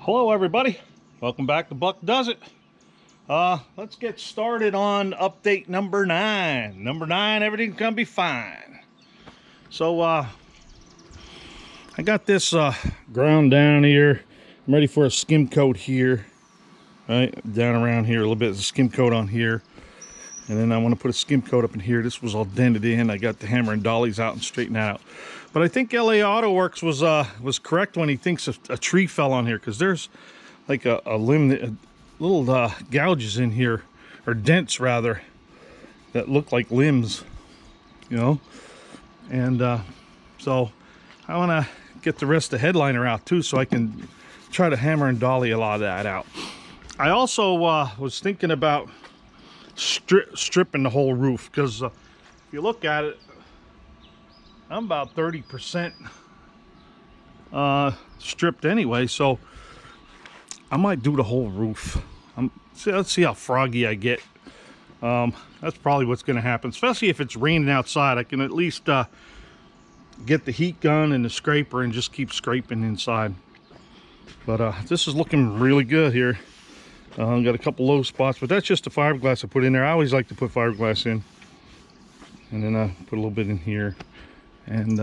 Hello everybody, welcome back to Buck Does It. Let's get started on update number 9. Number 9, everything's gonna be fine. So I got this ground down here. I'm ready for a skim coat here, right down around here, a little bit of a skim coat on here, and then I want to put a skim coat up in here. This was all dented in. I got the hammer and dollies out and straightened that out. But I think L&A Autoworks was correct when he thinks a tree fell on here, because there's like a limb, little gouges in here, or dents rather, that look like limbs, you know. And so I want to get the rest of the headliner out too, so I can try to hammer and dolly a lot of that out. I also was thinking about stripping the whole roof, because if you look at it, I'm about 30% stripped anyway, so I might do the whole roof. Let's see how froggy I get. That's probably what's going to happen, especially if it's raining outside. I can at least get the heat gun and the scraper and just keep scraping inside. But this is looking really good here. Got a couple low spots, but that's just the fiberglass I put in there. I always like to put fiberglass in, and then I put a little bit in here, and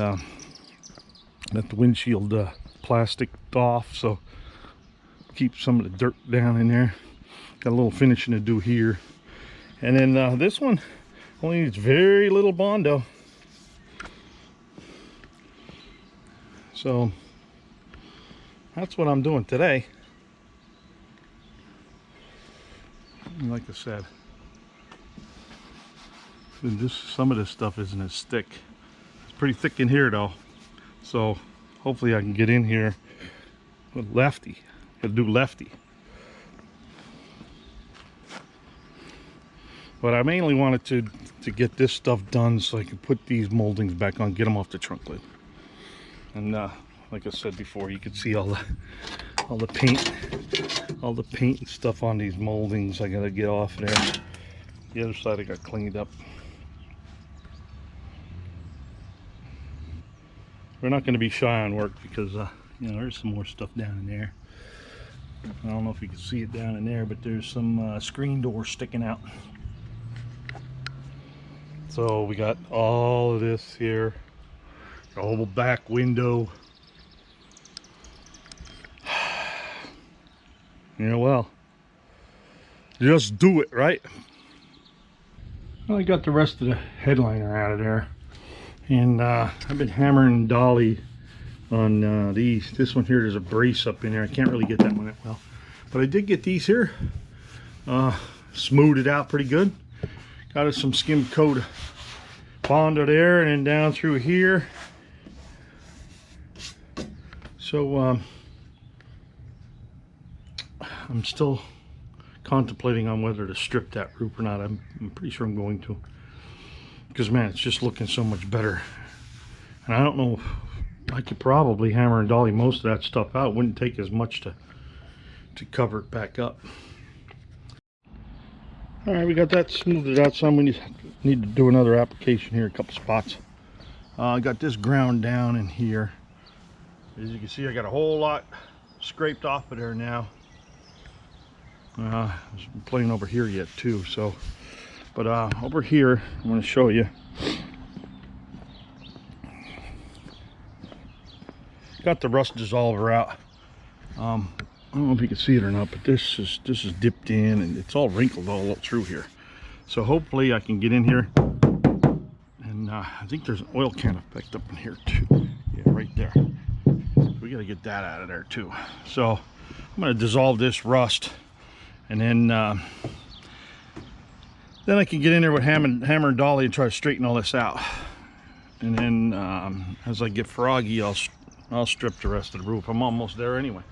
let the windshield plastic off, so keep some of the dirt down in there. Got a little finishing to do here, and then this one only needs very little bondo. So that's what I'm doing today. Like I said, some of this stuff isn't as thick. It's pretty thick in here though, so hopefully I can get in here with lefty. Gotta do lefty. But I mainly wanted to get this stuff done so I can put these moldings back on, get them off the trunk lid. And like I said before, you can see all the paint and stuff on these moldings. I gotta get off there. The other side I got cleaned up. We're not going to be shy on work, because you know, there's some more stuff down in there. I don't know if you can see it down in there, but there's some screen doors sticking out. So we got all of this here, the whole back window. Yeah, well, just do it, right? Well, I got the rest of the headliner out of there, and I've been hammering dolly on these. This one here, there's a brace up in there. I can't really get that one that well, but I did get these here smoothed it out pretty good. Got us some skim coat bondo there, and then down through here. So I'm still contemplating on whether to strip that roof or not. I'm pretty sure I'm going to, because man, it's just looking so much better. And I don't know, I could probably hammer and dolly most of that stuff out. It wouldn't take as much to cover it back up. All right, we got that smoothed out some. We need to do another application here, a couple spots. I got this ground down in here. As you can see, I got a whole lot scraped off of there now. I was playing over here yet too, so, but over here I'm going to show you. Got the rust dissolver out. I don't know if you can see it or not, but this is dipped in, and it's all wrinkled all through here. So hopefully I can get in here, and I think there's an oil can effect up in here too. Yeah, right there. We got to get that out of there too. So I'm going to dissolve this rust, and then I can get in there with hammer and dolly and try to straighten all this out. And then as I get froggy, I'll strip the rest of the roof. I'm almost there anyway.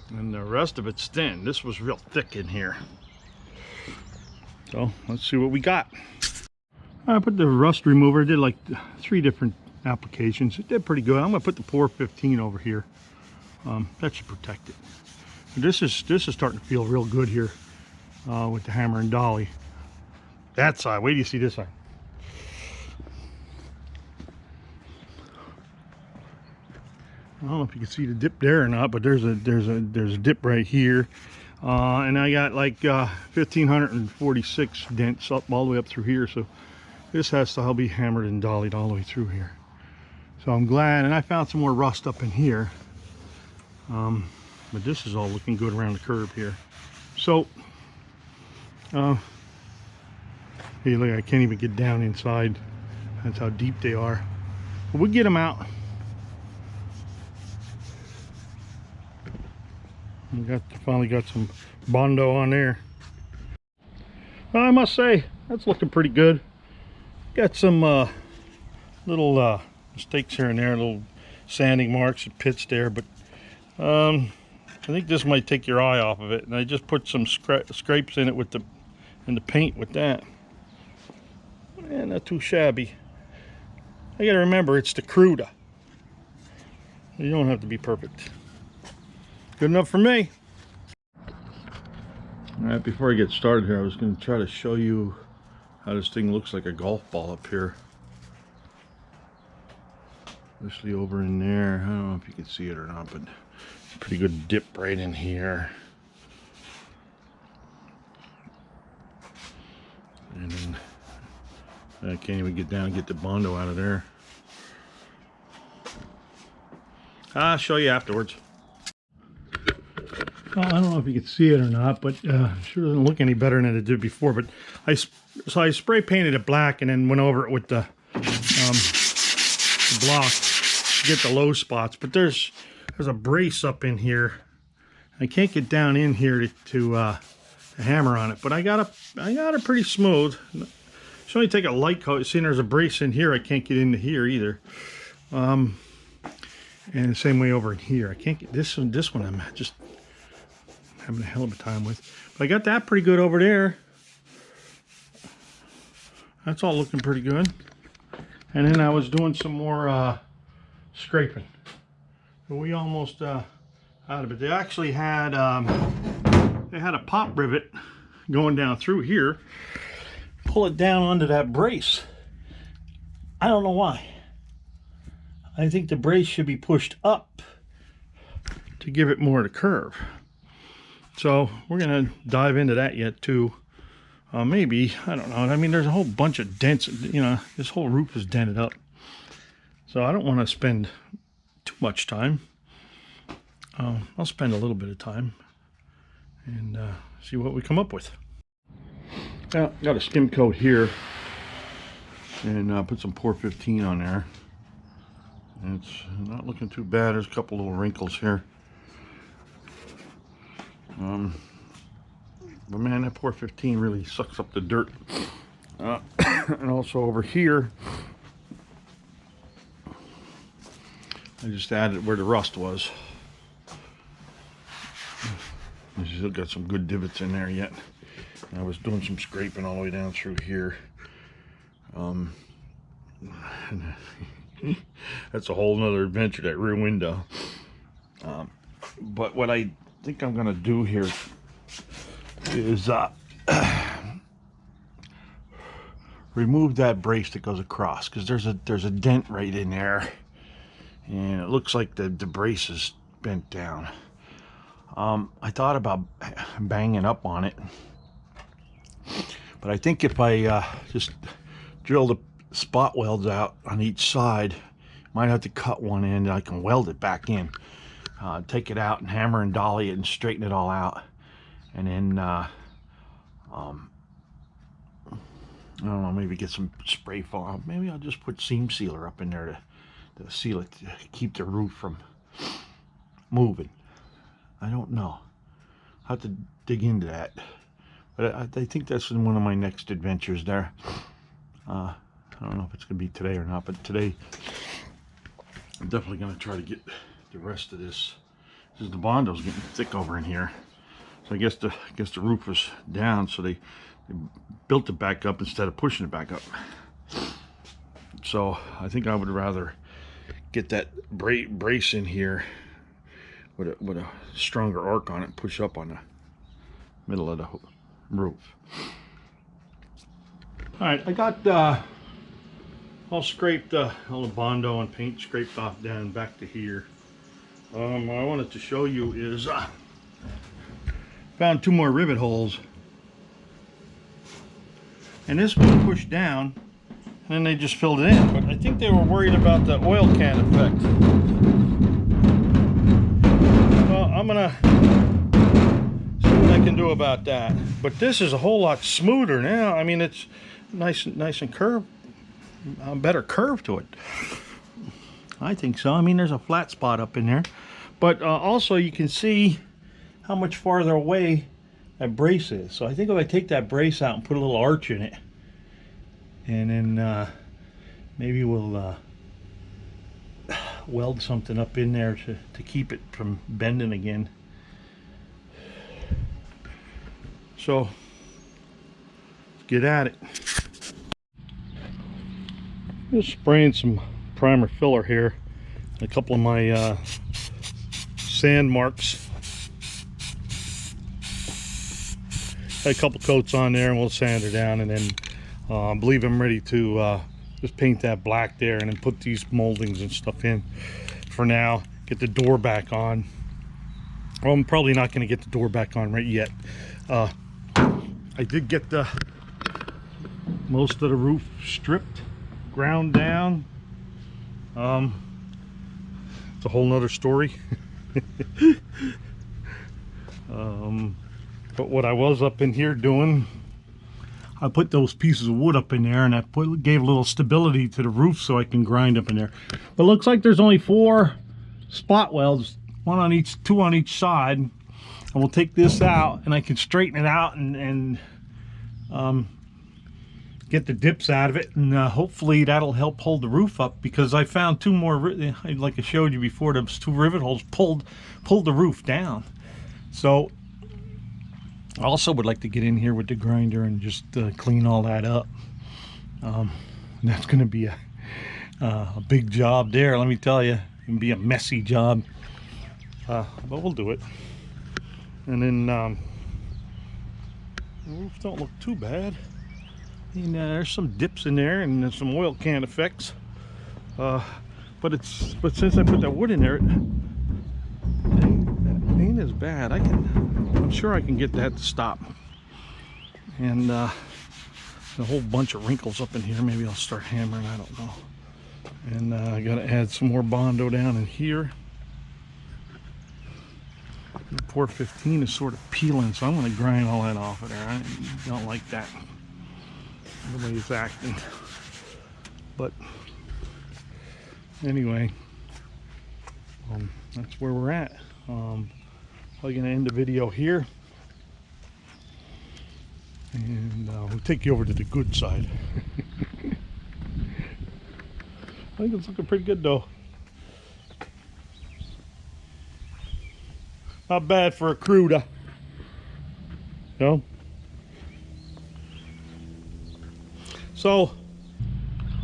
And the rest of it's thin. This was real thick in here. So let's see what we got. I put the rust remover. I did like 3 different applications. It did pretty good. I'm gonna put the Pour 15 over here. That should protect it. This is starting to feel real good here with the hammer and dolly. That side. Wait till you see this side. I don't know if you can see the dip there or not, but there's a dip right here. And I got like 1,546 dents up all the way up through here. So this has to be hammered and dollied all the way through here. So I'm glad, and I found some more rust up in here. But this is all looking good around the curb here. So, hey, look, I can't even get down inside. That's how deep they are. But we'll get them out. We finally got some bondo on there. Well, I must say, that's looking pretty good. Got some little mistakes here and there, little sanding marks and pits there, but I think this might take your eye off of it. And I just put some scrapes in it with the paint with that. And not too shabby. I gotta remember, it's the Cruda. You don't have to be perfect. Good enough for me. All right, before I get started here, I was going to try to show you how this thing looks like a golf ball up here. Especially over in there. I don't know if you can see it or not, but it's a pretty good dip right in here. And then I can't even get down and get the bondo out of there. I'll show you afterwards. Well, I don't know if you can see it or not, but it sure doesn't look any better than it did before. But I spray painted it black and then went over it with the block to get the low spots. But there's a brace up in here. I can't get down in here to hammer on it, but I got it pretty smooth. Should only take a light coat. See, there's a brace in here. I can't get into here either. And the same way over in here. I can't get this one. This one I'm just having a hell of a time with. But I got that pretty good over there. That's all looking pretty good. And then I was doing some more scraping. So we almost out of it. They actually had a pop rivet going down through here. Pull it down onto that brace. I don't know why. I think the brace should be pushed up to give it more to curve. So we're gonna dive into that yet too. Maybe, I don't know. I mean, there's a whole bunch of dents. You know, this whole roof is dented up. So I don't want to spend too much time. I'll spend a little bit of time and see what we come up with. Well, got a skim coat here and put some Pour 15 on there. And it's not looking too bad. There's a couple little wrinkles here. But man, that Pour 15 really sucks up the dirt. And also over here, I just added where the rust was. I still got some good divots in there yet. I was doing some scraping all the way down through here. That's a whole nother adventure, that rear window. But what I think I'm gonna do here is remove that brace that goes across, because there's a dent right in there, and it looks like the brace is bent down. I thought about banging up on it, but I think if I just drill the spot welds out on each side, might have to cut one end and I can weld it back in. Take it out and hammer and dolly it and straighten it all out, and then I don't know, maybe get some spray foam. Maybe I'll just put seam sealer up in there to seal it, to keep the roof from moving. I don't know. I'll have to dig into that, but I think that's in one of my next adventures there. I don't know if it's gonna be today or not, but today I'm definitely gonna try to get the rest of this. Because the bondo's getting thick over in here, so I guess the roof was down, so they built it back up instead of pushing it back up. So I think I would rather get that brace in here with a stronger arc on it, and push up on the middle of the roof. All right, I got all scraped, all the bondo and paint scraped off down back to here. what I wanted to show you is found 2 more rivet holes, and this was pushed down and then they just filled it in, but I think they were worried about the oil can effect. Well, I'm gonna see what I can do about that. But this is a whole lot smoother now. I mean, it's nice and curved, better curve to it. I think so. I mean, there's a flat spot up in there, but also you can see how much farther away that brace is. So I think if I take that brace out and put a little arch in it, and then maybe we'll weld something up in there to keep it from bending again. So let's get at it. Just spraying some primer filler here, a couple of my sand marks. Had a couple coats on there, and we'll sand her down, and then I believe I'm ready to just paint that black there and then put these moldings and stuff in for now. Get the door back on. Well, I'm probably not going to get the door back on right yet. I did get the most of the roof stripped, ground down. It's a whole nother story. But what I was up in here doing, I put those pieces of wood up in there, and I gave a little stability to the roof so I can grind up in there. But it looks like there's only 4 spot welds, 2 on each side. And we'll take this out, and I can straighten it out and get the dips out of it, and hopefully that'll help hold the roof up, because I found 2 more, like I showed you before, those 2 rivet holes pulled the roof down. So I also would like to get in here with the grinder and just clean all that up. That's going to be a big job there, let me tell you. It'll be a messy job, but we'll do it. And then the roofs don't look too bad. I mean, there's some dips in there and there's some oil can effects, but since I put that wood in there, it ain't as bad. I'm sure I can get that to stop. And a whole bunch of wrinkles up in here. Maybe I'll start hammering, I don't know. And I gotta add some more bondo down in here. The poor 15 is sort of peeling, so I'm gonna grind all that off of there. I don't like that, the way it's acting. But anyway, that's where we're at. I'm gonna end the video here, and we'll take you over to the good side. I think it's looking pretty good though. Not bad for a Cruda, no? So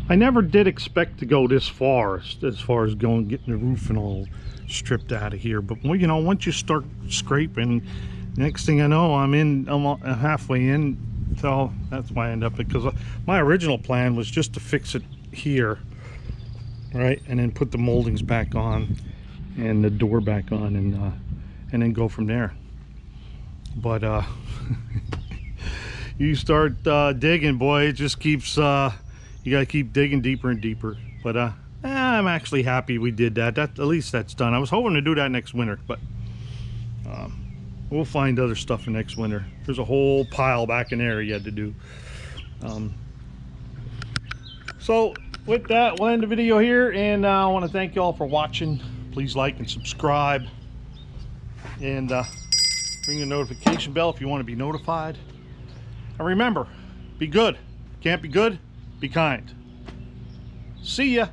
I never did expect to go this far as far as getting the roof and all stripped out of here, but you know, once you start scraping, next thing I know, I'm halfway in. So that's why I end up, because my original plan was just to fix it here, right, and then put the moldings back on and the door back on, and then go from there. But you start digging, boy, it just keeps you gotta keep digging deeper and deeper. But I'm actually happy we did that. At least that's done. I was hoping to do that next winter, but we'll find other stuff for next winter. There's a whole pile back in there you had to do. So with that, we'll end the video here, and I want to thank you all for watching. Please like and subscribe, and ring the notification bell if you want to be notified. And remember, be good. Can't be good, be kind. See ya.